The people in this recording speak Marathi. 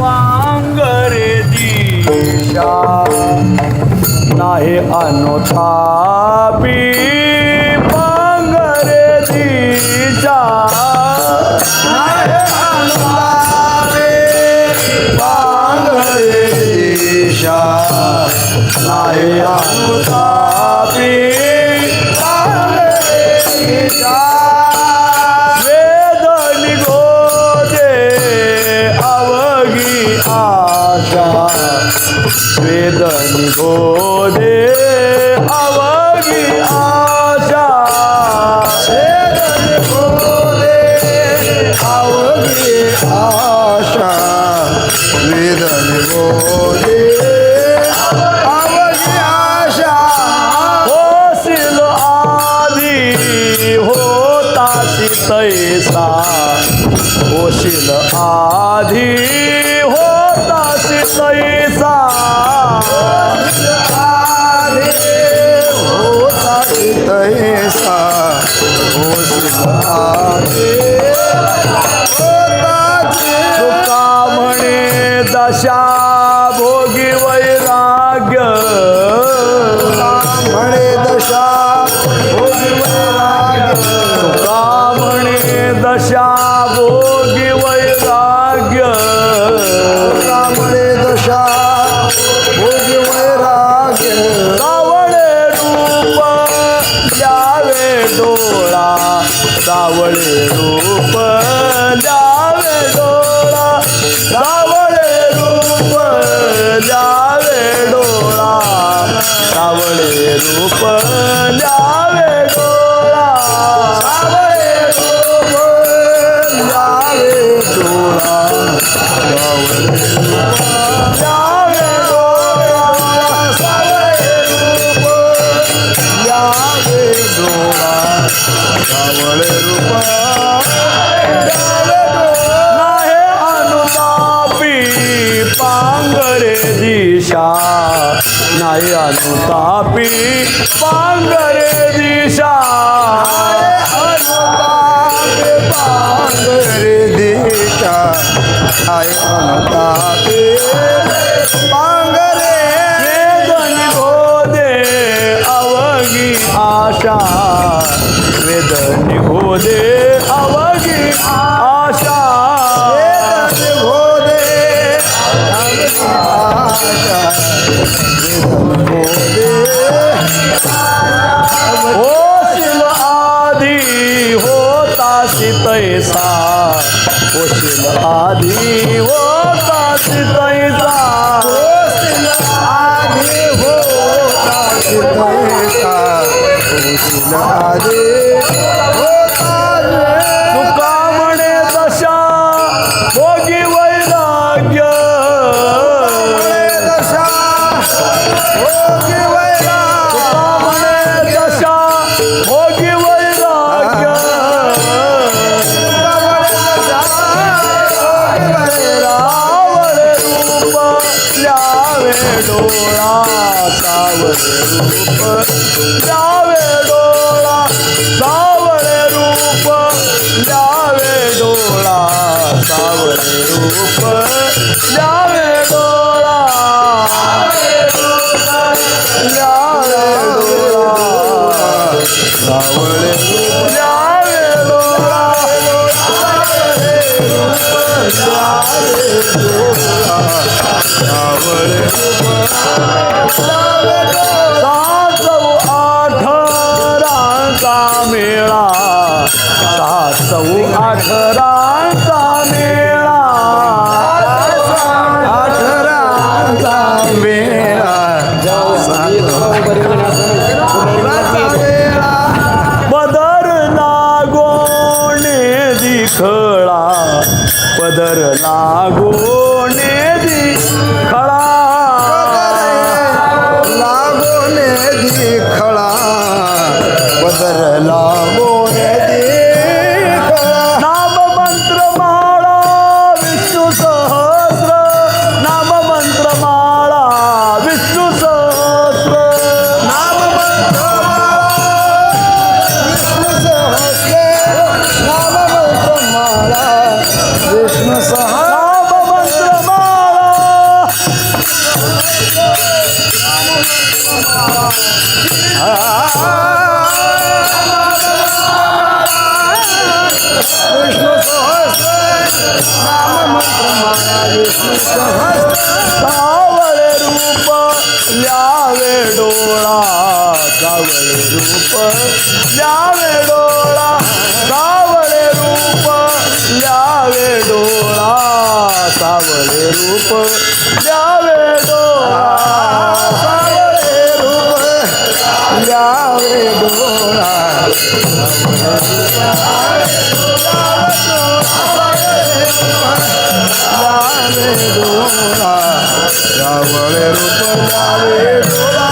पांगरे दिशा नाही अनुतापी पांगरे दिशा नाही अनुतापी पांगरे दिशा नाही अनुतापी पांगरे दिशा वेद निगोदे अवघी आशा वेद निगोदे अवघी आशा वेद निगोदे अवघी आशा वेद निगोदे अवघी आशा होशील आधी होतासी तैसा होशील आधी होतासी तैसा होतासी तैसा होशील आधी तुका म्हणे दशा भोगी वैराग्य म्हणे दशा भोगी वैराग्य तुका म्हणे दशा भोगी वैराग्य तुका म्हणे दशा भोगी वैराग्य सावळे रूप द्यावे डोळा सावळे रूप द्यावे डोळा सावळे रूप द्यावे डोळा सावळे रूप द्यावे डोळा सावळे रूप द्यावे डोळा सावळे रूप द्यावे डोळा सावळे रूप द्यावे डोळा सावळे रूप नाही अनुतापी पांगरे दिशा नाही अनुतापी पांगरे दिशा अनुतापी पांगरे दिशा नाही अनुतापी पांगरे वेद निगोदे अवघी आशा वेद निगोदे अवघी आशा वेद निगोदे अवघी आशा वेद निगोदे होशील आधी होतासी तैसा होशील आधी होतासी तैसा होशील आधी होतासी तैसा होशील आधी तुका म्हणे दशा भोगी वैराग्य दशा भोगी वैराग्य तुका म्हणे दशा भोगी वैराग्य सावळे रूप द्यावे डोळा सावळे रूप द्यावे डोळा सावळे रूप द्यावे डोळा सावळे रूप द्यावे डोळा द्यावे डोळा सावळे रूप द्यावे डोळा सावळे सातव अठरांचा मेळा सातव अठरांचा मेळा अठरांचा मेळा पदर लागोने दिखळा पदर लागोने दिखळा लागोने दिखळा पदर लागोने दिखळा नाम मंत्र माळा विष्णू सहस्र नाम मंत्र माळा विष्णू सहस्र नाम मंत्र विष्णू सहस्र नाम मंत्र माळा विष्णू सहस्र नाम मंत्र माळा विष्णू सहस्र नाम मंत्र माळा विष्णू सहस्र सावळे रूप ल्यावे डोळा सावळे रूप ल्यावे डोळा सावळे रूप ल्यावे डोळा सावळे रूप ल्यावे डोळा सावळे रूप ल्यावे डोळा लावे डोळा सावळे रूप लावे डोळा